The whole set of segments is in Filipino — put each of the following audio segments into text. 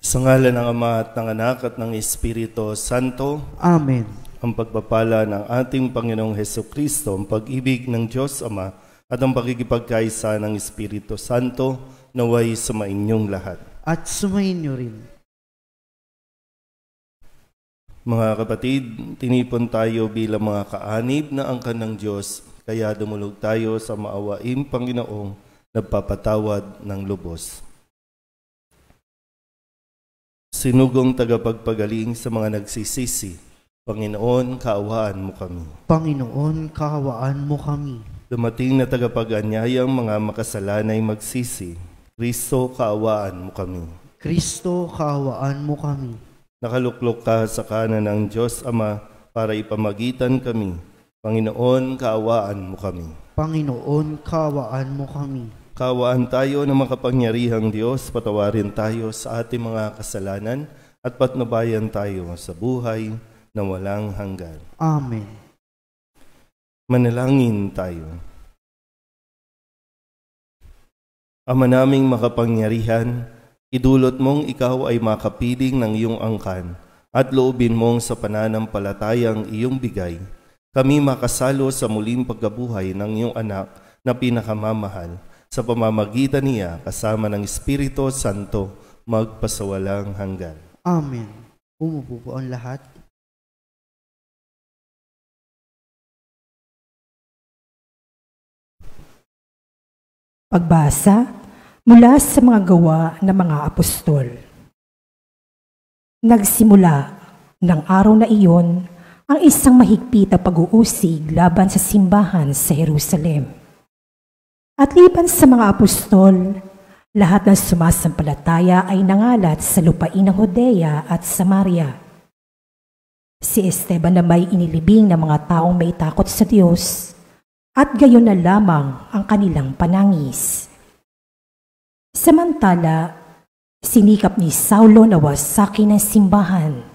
Sa ngalan ng Ama at ng Anak at ng Espiritu Santo. Amen. Ang pagpapala ng ating Panginoong Hesukristo, ang pag-ibig ng Diyos Ama at ang pakikipagkaisa ng Espiritu Santo naway sumainyong lahat. At sumainyo rin. Mga kapatid, tinipon tayo bilang mga kaanib na angkan ng Diyos, kaya dumulog tayo sa maawaing Panginoong nagpapatawad ng lubos. Sinugong tagapagpagaling sa mga nagsisisi, Panginoon, kaawaan mo kami. Panginoon, kaawaan mo kami. Dumating na tagapag-anyayang mga makasalanay magsisi, Kristo, kaawaan mo kami. Kristo, kaawaan mo kami. Nakaluklok ka sa kanan ng Diyos Ama para ipamagitan kami. Panginoon, kaawaan mo kami. Panginoon, kaawaan mo kami. Kaawaan tayo ng makapangyarihang Diyos, patawarin tayo sa ating mga kasalanan at patnubayan tayo sa buhay na walang hanggan. Amen. Manalangin tayo. Ama naming makapangyarihan, idulot mong ikaw ay makapiling ng iyong angkan at loobin mong sa pananampalatayang iyong bigay, kami makasalo sa muling pagkabuhay ng iyong anak na pinakamamahal, sa pamamagitan niya kasama ng Espiritu Santo magpasawalang hanggan. Amen. Umupo po ang lahat. Pagbasa mula sa mga gawa ng mga apostol. Nagsimula ng araw na iyon ang isang mahigpit na pag-uusig laban sa simbahan sa Jerusalem. At liban sa mga apostol, lahat ng sumasampalataya ay nangalat sa lupain ng Judea at Samaria. Si Esteban na may inilibing ng mga taong may takot sa Diyos, at gayon na lamang ang kanilang panangis. Samantala, sinikap ni Saulo na wasakin ng simbahan.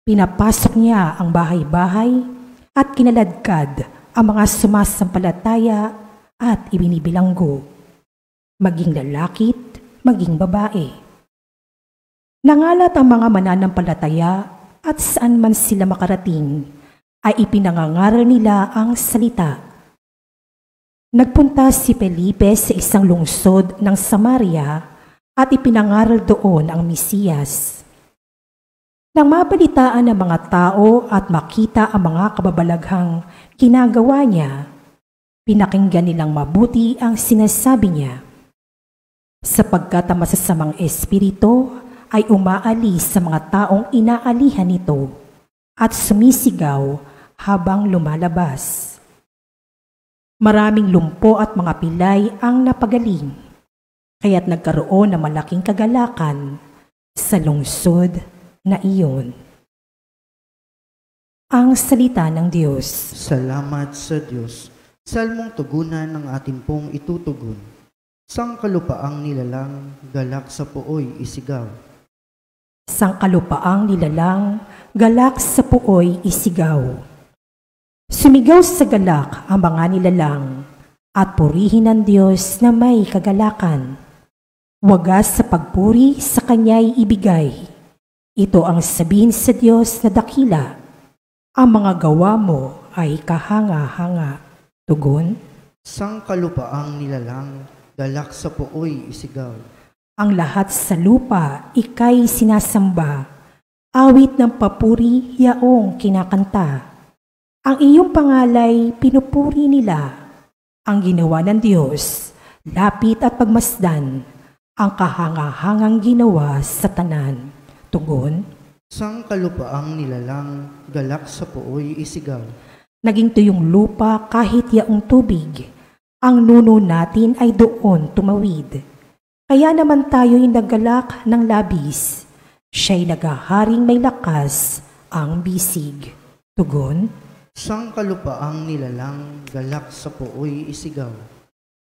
Pinapasok niya ang bahay-bahay at kinaladkad ang mga sumasampalataya at ibinibilanggo, maging lalakit, maging babae. Nangalat ang mga mananampalataya at saan man sila makarating, ay ipinangangaral nila ang salita. Nagpunta si Felipe sa isang lungsod ng Samaria at ipinangaral doon ang Mesiyas. Nang mabalitaan ng mga tao at makita ang mga kababalaghang ginagawa niya, pinakinggan nilang mabuti ang sinasabi niya, sapagkat ang masasamang espiritu ay umaalis sa mga taong inaalihan nito at sumisigaw habang lumalabas. Maraming lumpo at mga pilay ang napagaling, kaya't nagkaroon ng malaking kagalakan sa lungsod na iyon. Ang salita ng Diyos. Salamat sa Diyos. Salmong tugunan ng ating pong itutugon. Sangkalupaang nilalang, galak sa puoy isigaw. Sangkalupaang nilalang, galak sa puoy isigaw. Sumigaw sa galak ang mga nilalang, at purihin ng Diyos na may kagalakan. Wagas sa pagpuri sa Kanya'y ibigay. Ito ang sabihin sa Diyos na dakila. Ang mga gawa mo ay kahanga-hanga. Tugon. Sangkalupaang nilalang, galak sa puoy isigaw. Ang lahat sa lupa ika'y sinasamba, awit ng papuri yaong kinakanta. Ang iyong pangalay pinupuri nila. Ang ginawa ng Diyos, lapit at pagmasdan, ang kahanga-hangang ginawa sa tanan. Tugon. Sangkalupaang nilalang, galak sa puoy isigaw. Naging tuyong lupa kahit yaong tubig, ang nuno natin ay doon tumawid. Kaya naman tayo'y naggalak ng labis, siya'y nagaharing may lakas ang bisig. Tugon. Sangkalupaang nilalang, galak sa puoy isigaw.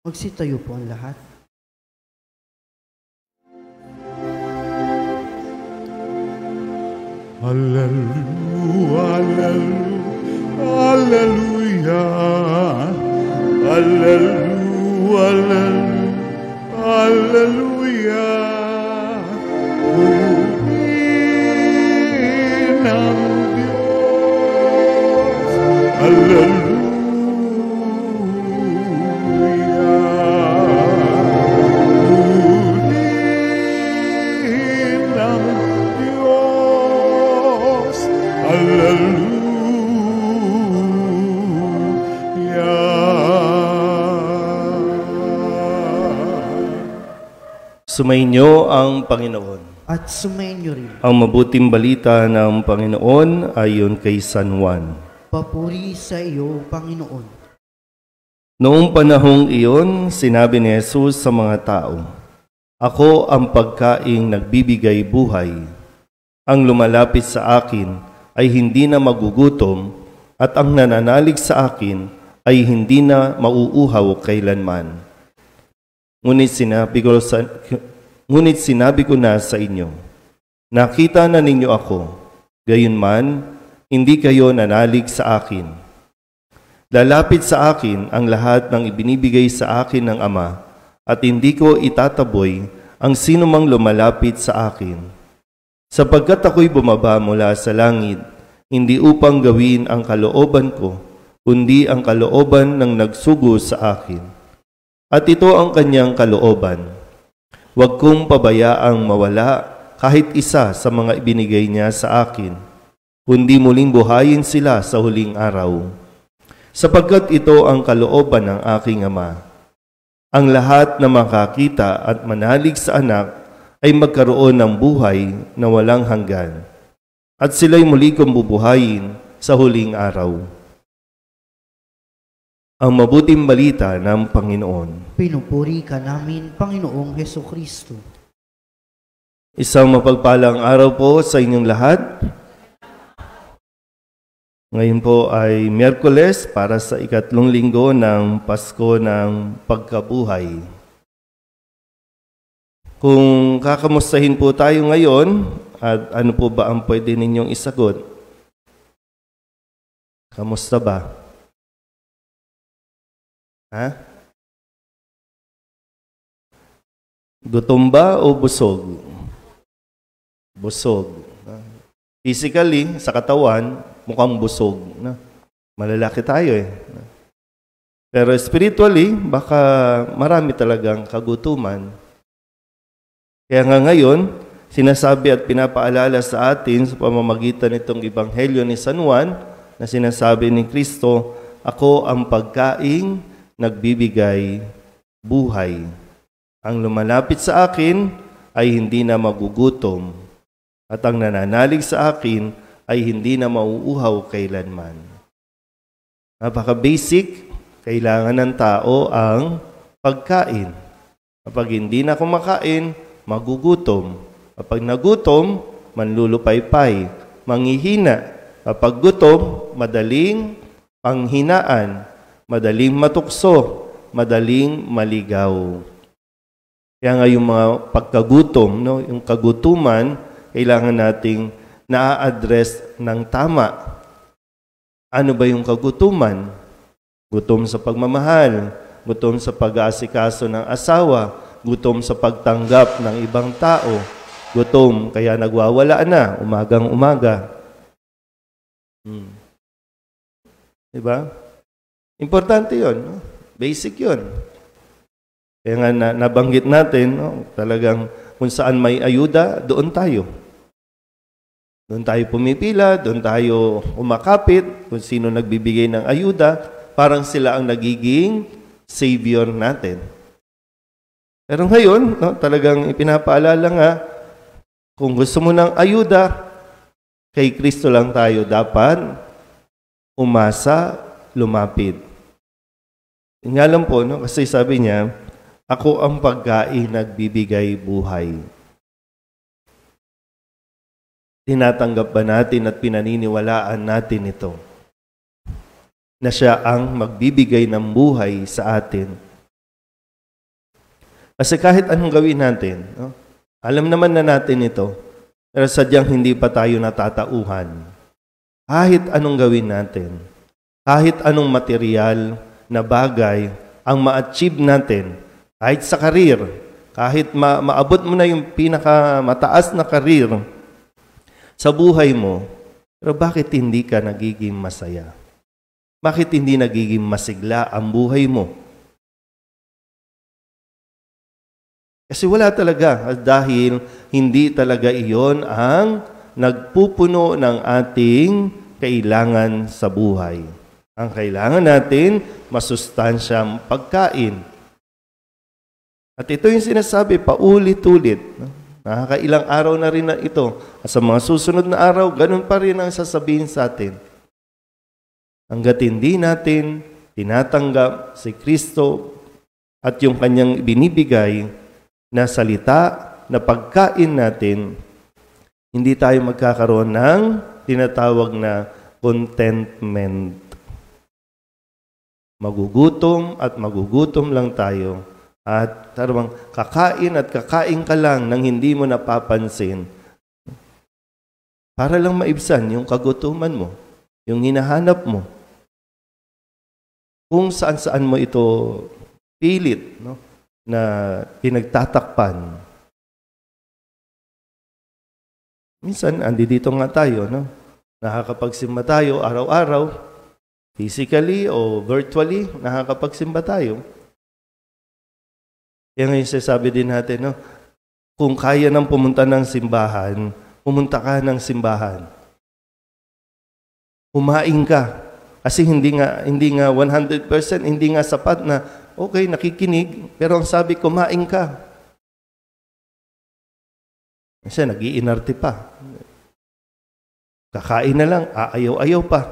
Magsitayo po ang lahat. Hallelujah, hallelujah, hallelujah, hallelujah, hallelujah. Sumainyo ang Panginoon. At sumainyo rin. Ang mabuting balita ng Panginoon ayon kay San Juan. Papuri sa iyo, Panginoon. Noong panahong iyon, sinabi ni Jesus sa mga tao, "Ako ang pagkaing nagbibigay buhay. Ang lumalapit sa akin ay hindi na magugutom, at ang nananalig sa akin ay hindi na mauuhaw kailanman. Ngunit sinabi ko na sa inyo, nakita na ninyo ako, gayunman, hindi kayo nanalig sa akin. Lalapit sa akin ang lahat ng ibinibigay sa akin ng Ama, at hindi ko itataboy ang sinumang lumalapit sa akin. Sapagkat ako'y bumaba mula sa langit, hindi upang gawin ang kalooban ko, kundi ang kalooban ng nagsugo sa akin. At ito ang kanyang kalooban. Huwag kong pabayaang mawala kahit isa sa mga ibinigay niya sa akin, kundi muling buhayin sila sa huling araw. Sapagkat ito ang kalooban ng aking Ama. Ang lahat na makakita at manalig sa anak ay magkaroon ng buhay na walang hanggan, at sila'y muli kong bubuhayin sa huling araw." Ang mabuting balita ng Panginoon. Pinupuri ka namin, Panginoong Hesukristo. Isang mapagpalang araw po sa inyong lahat. Ngayon po ay Miyerkules para sa ikatlong linggo ng Pasko ng Pagkabuhay. Kung kakamustahin po tayo ngayon, at ano po ba ang pwede ninyong isagot? Kamusta ba? Ha? Gutom ba o busog? Busog. Physically, sa katawan, mukhang busog. Malalaki tayo eh. Pero spiritually, baka marami talagang kagutuman. Kaya nga ngayon, sinasabi at pinapaalala sa atin sa pamamagitan nitong Ebanghelyo ni San Juan na sinasabi ni Kristo, "Ako ang pagkaing nagbibigay buhay. Ang lumalapit sa akin ay hindi na magugutom, at ang nananalig sa akin ay hindi na mauuhaw kailanman." Napaka-basic, kailangan ng tao ang pagkain. Kapag hindi na kumakain, magugutom. Kapag nagutom, manlulupaypay, manghihina. Kapag gutom, madaling panghinaan, madaling matukso, madaling maligaw. Kaya nga yung mga pagkagutom, yung kagutuman, kailangan nating na-address ng tama. Ano ba yung kagutuman? Gutom sa pagmamahal, gutom sa pag-aasikaso ng asawa, gutom sa pagtanggap ng ibang tao, gutom kaya nagwawala na, umagang umaga. Diba? Importante yun. Basic yun. Kaya nga nabanggit natin, talagang kung saan may ayuda, doon tayo. Doon tayo pumipila, doon tayo umakapit, kung sino nagbibigay ng ayuda, parang sila ang nagiging savior natin. Pero ngayon, talagang ipinapaalala nga, kung gusto mo ng ayuda, kay Kristo lang tayo dapat umasa, lumapit. Yung nga lang po, kasi sabi niya, "Ako ang pagkain nagbibigay buhay." Tinatanggap ba natin at pinaniniwalaan natin ito? Na siya ang magbibigay ng buhay sa atin. Kasi kahit anong gawin natin, alam naman na natin ito, pero sadyang hindi pa tayo natatauhan. Kahit anong gawin natin, kahit anong material na bagay ang ma-achieve natin, kahit sa karir, kahit maabot mo na yung pinakamataas na karir sa buhay mo, pero bakit hindi ka nagiging masaya? Bakit hindi nagiging masigla ang buhay mo? Kasi wala talaga, dahil hindi talaga iyon ang nagpupuno ng ating kailangan sa buhay. Ang kailangan natin, masustansyang pagkain. At ito yung sinasabi, paulit-ulit. Nakakailang araw na rin na ito. At sa mga susunod na araw, ganun pa rin ang sasabihin sa atin. Hangga't hindi natin tinatanggap si Kristo at yung kanyang binibigay na salita, na pagkain natin, hindi tayo magkakaroon ng tinatawag na contentment. Magugutom at magugutom lang tayo. At tarabang kakain at kakain ka lang nang hindi mo napapansin. Para lang maibsan yung kagutuman mo, yung hinahanap mo. Kung saan-saan mo ito pilit, no, na pinagtatakpan. Minsan, andi dito nga tayo, no? Nakakapagsimba tayo araw-araw, physically o virtually, nakakapagsimba tayo. Kaya ngayon sasabi din natin, no, kung kaya nang pumunta ng simbahan, pumunta ka ng simbahan. Kumain ka. Kasi hindi nga 100%, hindi nga sapat na, okay, nakikinig, pero ang sabi, kumain ka. Kasi nag-iinarte pa. Kakain na lang, aayaw-ayaw pa.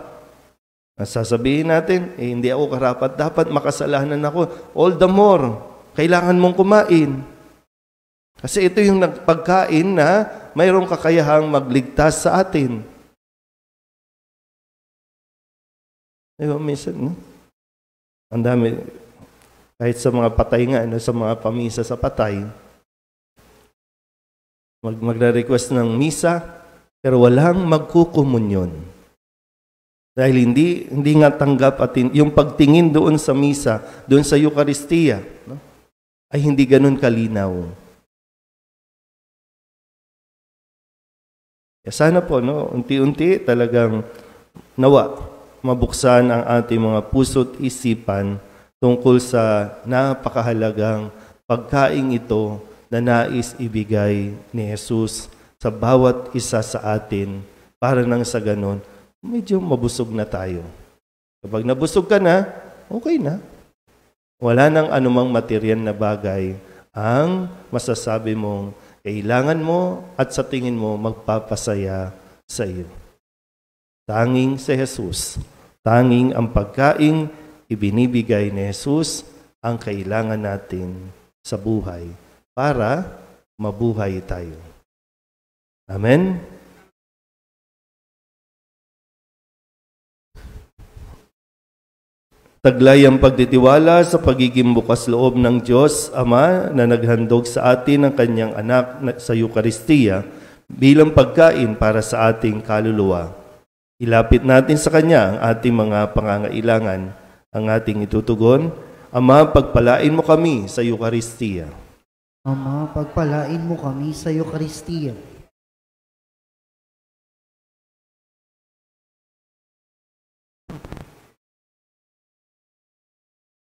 Sasabihin natin, hindi ako karapat-dapat, makasalanan ako. All the more, kailangan mong kumain. Kasi ito yung pagkain na mayroong kakayahang magligtas sa atin. Diba, minsan, no? Ang dami, kahit sa mga patay nga, no, sa mga pamisa sa patay, magre-request ng misa, pero walang magkukumunyon. Dahil hindi nga tanggap at yung pagtingin doon sa misa, doon sa Eucharistia, no, ay hindi ganun kalinaw. Sana po, no, unti-unti talagang nawa, mabuksan ang ating mga puso't isipan tungkol sa napakahalagang pagkain ito na nais ibigay ni Jesus sa bawat isa sa atin para nang sa ganun, medyo mabusog na tayo. Kapag nabusog ka na, okay na. Wala nang anumang material na bagay ang masasabi mong kailangan mo at sa tingin mo magpapasaya sa iyo. Tanging si Jesus, tanging ang pagkaing ibinibigay ni Jesus ang kailangan natin sa buhay para mabuhay tayo. Amen? Taglay ang pagtitiwala sa pagiging bukas loob ng Diyos Ama na naghandog sa atin ang kanyang anak sa Eucharistia bilang pagkain para sa ating kaluluwa. Ilapit natin sa Kanya ang ating mga pangangailangan, ang ating itutugon. Ama, pagpalain mo kami sa Eucharistia. Ama, pagpalain mo kami sa Eucharistia.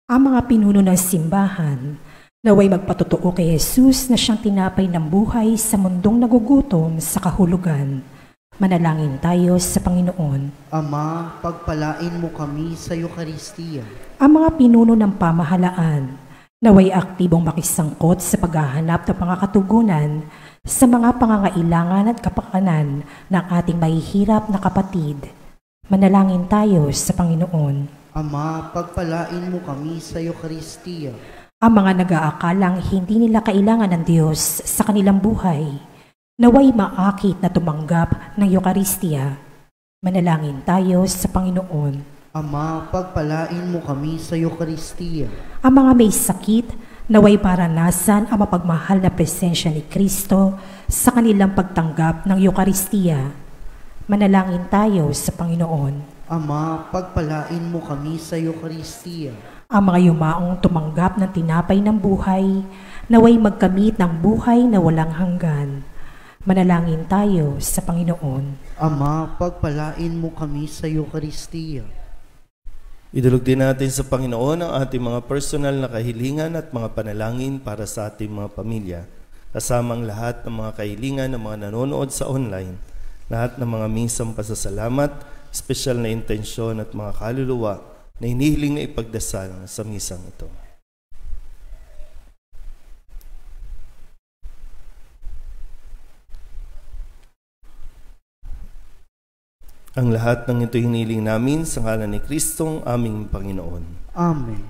Ang mga pinuno ng simbahan, naway magpatotoo kay Jesus na siyang tinapay ng buhay sa mundong nagugutom sa kahulugan. Manalangin tayo sa Panginoon. Ama, pagpalain mo kami sa Eucharistia. Ang mga pinuno ng pamahalaan, naway aktibong makisangkot sa paghahanap ng pangakatugunan sa mga pangangailangan at kapakanan ng ating mahihirap na kapatid. Manalangin tayo sa Panginoon. Ama, pagpalain mo kami sa Eucharistia. Ang mga nag-aakalang hindi nila kailangan ng Diyos sa kanilang buhay, naway maakit na tumanggap ng Eucharistia. Manalangin tayo sa Panginoon. Ama, pagpalain mo kami sa Eucharistia. Ang mga may sakit, naway maranasan ang mapagmahal na presensya ni Kristo sa kanilang pagtanggap ng Eucharistia. Manalangin tayo sa Panginoon. Ama, pagpalain mo kami sa Eucharistia. Ang mga yumaong tumanggap ng tinapay ng buhay, naway magkamit ng buhay na walang hanggan. Manalangin tayo sa Panginoon. Ama, pagpalain mo kami sa Eucharistia. Idulog din natin sa Panginoon ang ating mga personal na kahilingan at mga panalangin para sa ating mga pamilya, kasamang lahat ng mga kahilingan ng mga nanonood sa online, lahat ng mga minsang pasasalamat, espesyal na intensyon at mga kaluluwa na hinihiling na ipagdasal sa misang ito. Ang lahat ng ito hiniling namin sa ngalan ni Kristong aming Panginoon. Amen.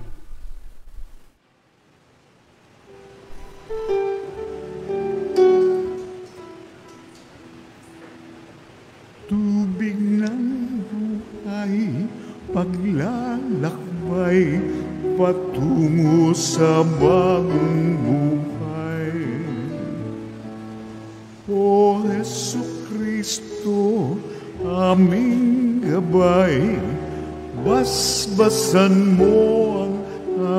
Tubig ng buhay, paglalakbay, patungo sa bagong buhay. O Jesu Kristo, aming gabay, basbasan mo ang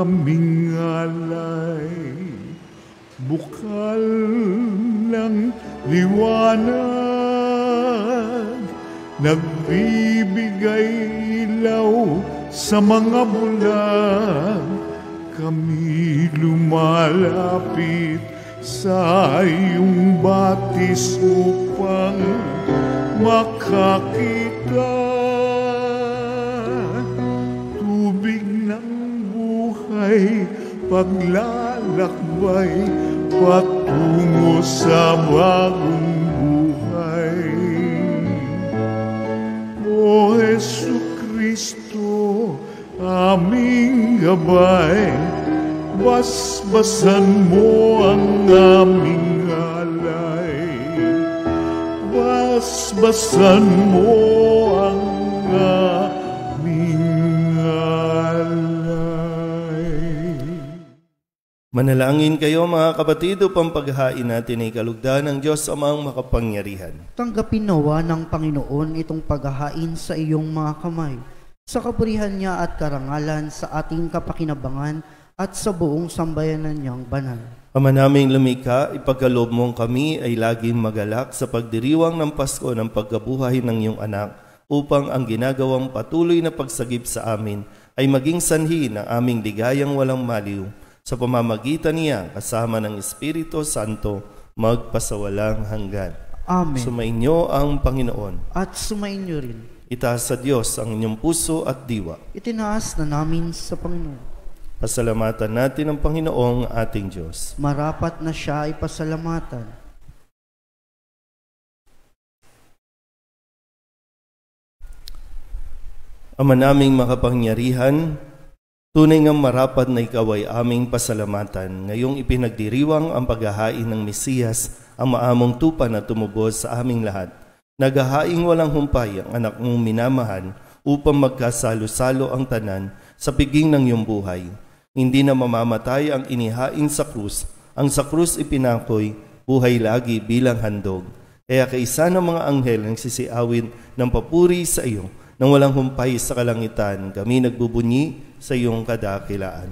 aming alay. Bukal ng liwanag, nagbibigay ilaw sa mga bulag. Kami lumalapit sa iyong batis upang makakita. Tubig ng buhay, paglalakbay, patungo sa bagong buhay. O Jesu Kristo, aming gabay, basbasan mo ang aming alay. Basbasan mo ang aming alay. Manalangin kayo mga kapatid upang paghahain natin ay kalugdan ng Diyos Amang makapangyarihan. Tanggapin nawa ng Panginoon itong paghahain sa iyong mga kamay, sa kapurihan niya at karangalan sa ating kapakinabangan at sa buong sambayanan niyang banal. Ama naming lumikha, ipagkaloob mong kami ay laging magalak sa pagdiriwang ng Pasko ng pagkabuhay ng iyong anak, upang ang ginagawang patuloy na pagsagip sa amin ay maging sanhi ng aming ligayang walang maliw, sa pamamagitan niya kasama ng Espiritu Santo magpasawalang hanggan. Amen. Sumainyo ang Panginoon. At sumainyo rin. Itaas sa Diyos ang inyong puso at diwa. Itinaas na namin sa Panginoon. Pasalamatan natin ang Panginoong ating Diyos. Marapat na siya ay pasalamatan. Ama naming makapangyarihan, tunay ngang marapat na ikaw ay aming pasalamatan. Ngayong ipinagdiriwang ang paghahain ng Mesiyas, ang maamong tupa na tumubos sa aming lahat. Naghahaing walang humpay ang anak mong minamahan upang magkasalo-salo ang tanan sa piging ng iyong buhay. Hindi na mamamatay ang inihain sa krus. Ang sa krus ipinakoy, buhay lagi bilang handog. Kaya kaisa ng mga anghel ang sisiawin ng papuri sa iyo, nang walang humpay sa kalangitan, kami nagbubunyi sa iyong kadakilaan.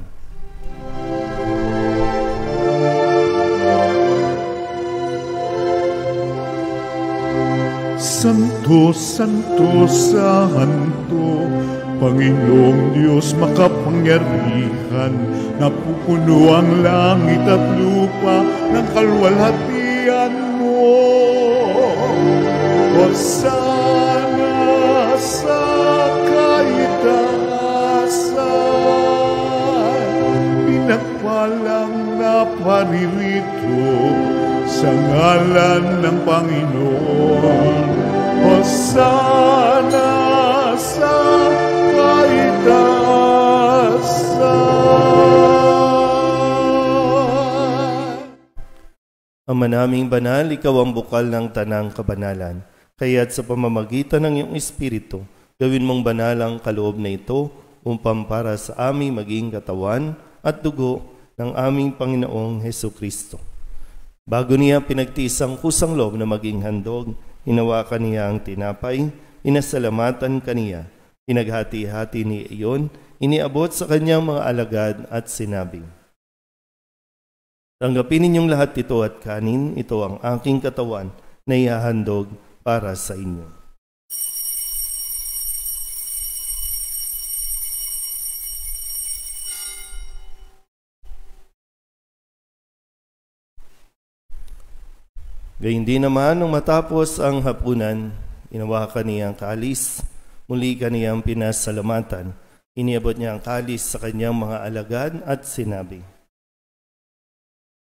Santo, Santo, Santo, Panginoong Diyos makapangyarihan, napupuno ang langit at lupa ng kalwalhatian mo. Hosana sa kaitaasan, pinagpalang na paririto sa ngalan ng Panginoon. Hosana sa kaitaasan. Ama naming banal, ikaw ang bukal ng tanang kabanalan. Kaya't sa pamamagitan ng iyong Espiritu, gawin mong banal ang kaloob na ito upang para sa aming maging katawan at dugo ng aming Panginoong Hesu Kristo. Bago niya pinagtiis ang kusang loob na maging handog, hinawakan niya ang tinapay, inasalamatan kaniya, pinaghati-hati niya iyon, iniabot sa kanyang mga alagad at sinabi, "Tanggapin ninyong lahat ito at kanin, ito ang aking katawan na ihahandog para sa inyo." Gayundin naman, nung matapos ang hapunan, inawakan niya ang kalis, muli kaniyang pinasalamatan. Iniabot niya ang kalis sa kanyang mga alagad at sinabi,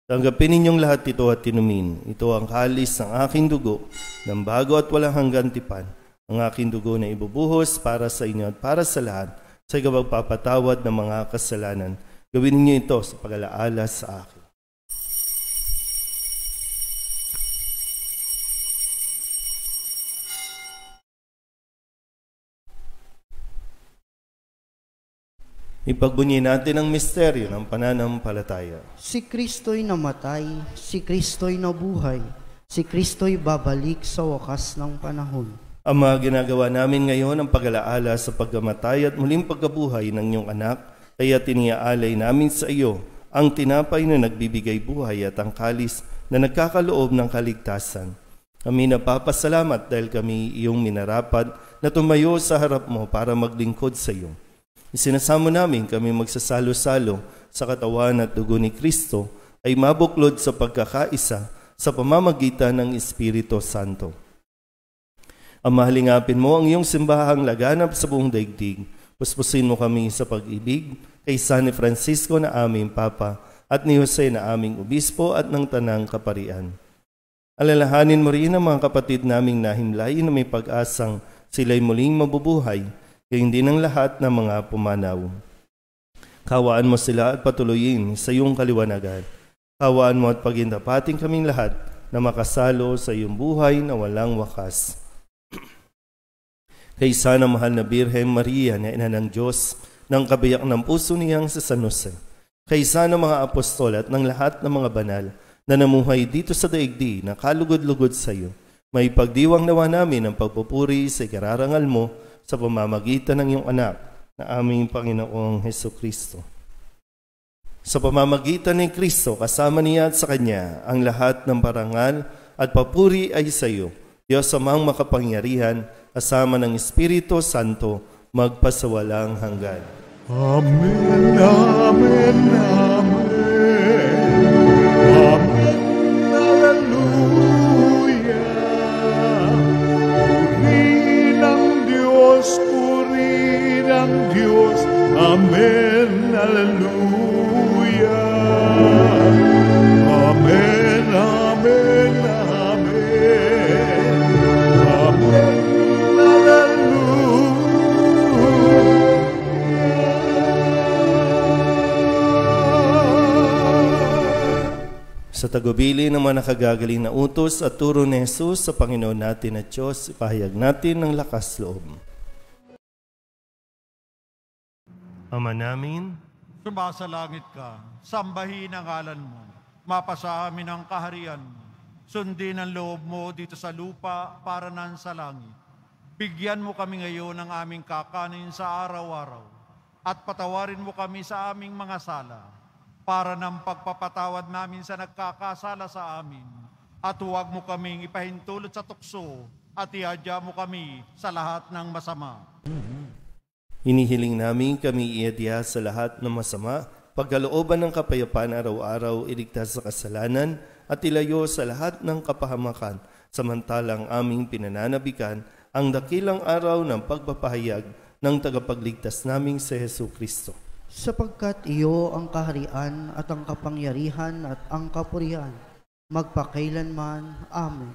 "Tanggapin ninyong lahat ito at tinumin. Ito ang kalis ng aking dugo, ng bago at walang hanggan tipan, ang aking dugo na ibubuhos para sa inyo at para sa lahat sa ikapagpapatawad ng mga kasalanan. Gawin niyo ito sa pag-alaala sa akin. Ipagbunyi natin ang misteryo ng pananampalataya. Si Kristo'y namatay, si Kristo'y nabuhay, si Kristo'y babalik sa wakas ng panahon. Ama, ginagawa namin ngayon ang pag-alaala sa pagkamatay at muling pagkabuhay ng iyong anak, kaya tiniaalay namin sa iyo ang tinapay na nagbibigay buhay at ang kalis na nagkakaloob ng kaligtasan. Kami napapasalamat dahil kami iyong minarapat na tumayo sa harap mo para maglingkod sa iyo. Isinasamo namin kami magsasalo-salo sa katawan at dugo ni Kristo ay mabuklod sa pagkakaisa sa pamamagitan ng Espiritu Santo. Ama, halingapin mo ang iyong simbahang laganap sa buong daigdig. Puspusin mo kami sa pag-ibig kay San Francisco na aming Papa at ni Jose na aming Obispo at ng Tanang Kaparian. Alalahanin mo rin ang mga kapatid naming nahimlay na may pag-asang sila'y muling mabubuhay, gayon din ang lahat ng mga pumanaw. Kawaan mo sila at patuloyin sa iyong kaliwanagan. Kawaan mo at pagindapating kaming lahat na makasalo sa iyong buhay na walang wakas. Kay sana mahal na Birhen Maria na ina ng Diyos, ng kabiyak ng puso niyang sa San Jose. Kay sana mga apostol at ng lahat ng mga banal na namuhay dito sa daigdig na kalugod-lugod sa iyo. May pagdiwang nawa namin ang pagpupuri sa ikararangal mo sa pamamagitan ng iyong anak na aming Panginoong Hesukristo. Sa pamamagitan ni Kristo, kasama niya at sa Kanya, ang lahat ng parangal at papuri ay sa iyo, Diyos amang makapangyarihan, kasama ng Espiritu Santo, magpasawalang hanggan. Amen, amen, amen. Amen, hallelujah. Puri ng Diyos, amen, hallelujah. Amen, amen, amen. Amen, hallelujah. Sa tagubili ng mga nakagagaling na utos at turo ni Jesus sa Panginoon natin at Diyos, ipahayag natin ng lakas loob. Ama namin, sumasalangit ka, sambahin ang ngalan mo, mapasa amin ang kaharian mo, sundin ang loob mo dito sa lupa para nan sa langit. Bigyan mo kami ngayon ng aming kakanin sa araw-araw, at patawarin mo kami sa aming mga sala, para ng pagpapatawad namin sa nagkakasala sa amin, at huwag mo kaming ipahintulot sa tukso, at iadya mo kami sa lahat ng masama. hinihiling namin kami iadya sa lahat ng masama, pagkalooban ng kapayapaan araw-araw, iligtas sa kasalanan, at ilayo sa lahat ng kapahamakan, samantalang aming pinananabikan ang dakilang araw ng pagpapahayag ng tagapagligtas naming si Jesucristo. Sapagkat iyo ang kaharian at ang kapangyarihan at ang kapurihan, magpakailanman. Amen.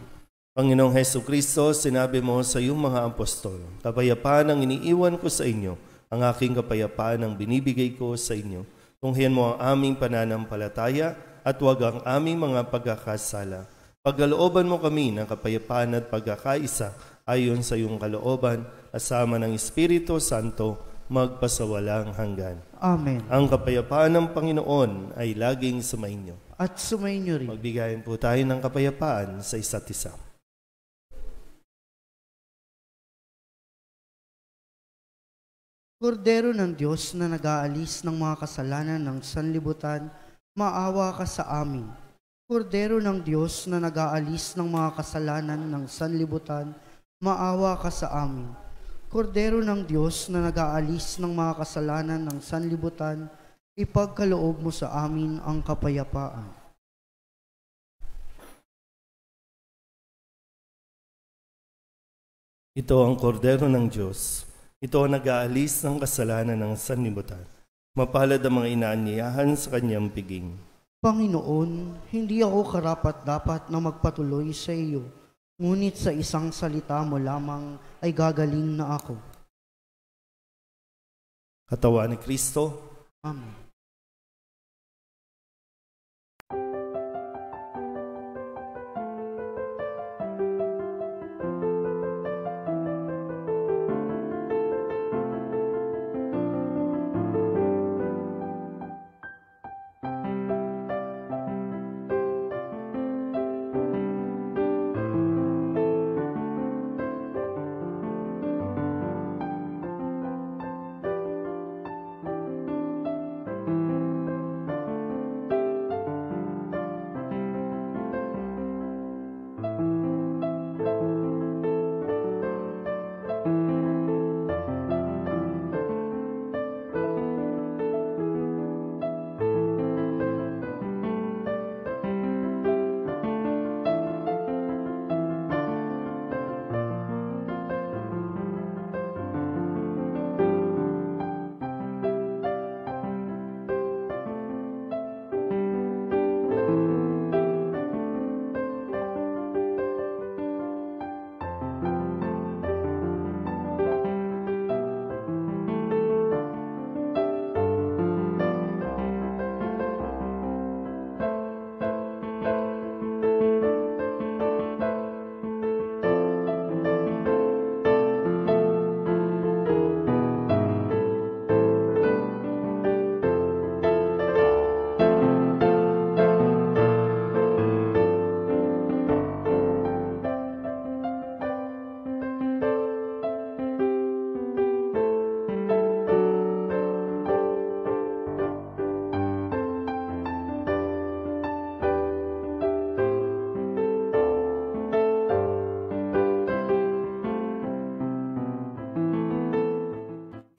Panginoong Jesucristo, sinabi mo sa iyong mga apostol, kapayapaan ang iniiwan ko sa inyo, ang aking kapayapaan ang binibigay ko sa inyo. Tunghian mo ang aming pananampalataya at huwag ang aming mga pagkakasala. Pagkalooban mo kami ng kapayapaan at pagkakaisa ayon sa iyong kalooban, kasama ng Espiritu Santo, magpasawalang hanggan. Amen. Ang kapayapaan ng Panginoon ay laging sumainyo. At sumainyo rin. Magbigayin po tayo ng kapayapaan sa isa't isa. Kordero ng Diyos na nag-aalis ng mga kasalanan ng sanlibutan, maawa ka sa amin. Kordero ng Diyos na nag-aalis ng mga kasalanan ng sanlibutan, maawa ka sa amin. Kordero ng Diyos na nag-aalis ng mga kasalanan ng sanlibutan, ipagkaloob mo sa amin ang kapayapaan. Ito ang kordero ng Diyos. Ito ang nag-aalis ng kasalanan ng sanlibutan. Mapalad ang mga inaanyayahan sa kanyang piging. Panginoon, hindi ako karapat-dapat na magpatuloy sa iyo, Ngunit sa isang salita mo lamang ay gagaling na ako. Katawan ni Kristo. Amen.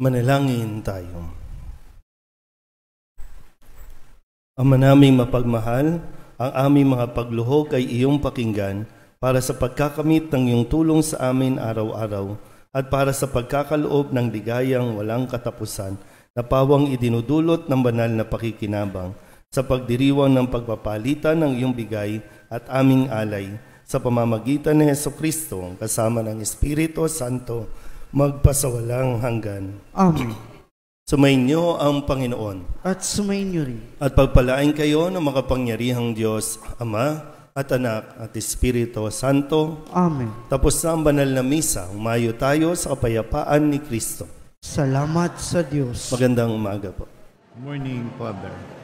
Manalangin tayo. Ama naming mapagmahal, ang aming mga pagluhog ay iyong pakinggan para sa pagkakamit ng iyong tulong sa amin araw-araw at para sa pagkakaloob ng ligayang walang katapusan na pawang idinudulot ng banal na pakikinabang sa pagdiriwang ng pagpapalitan ng iyong bigay at aming alay sa pamamagitan ni Jesucristo kasama ng Espiritu Santo magpasawalang hanggan. Amen. Sumainyo ang Panginoon. At sumainyo rin. At pagpalain kayo ng makapangyarihang Diyos, Ama at Anak at Espiritu Santo. Amen. Tapos na ang banal na misa, umayo tayo sa kapayapaan ni Kristo. Salamat sa Diyos. Magandang umaga po. Morning, Father.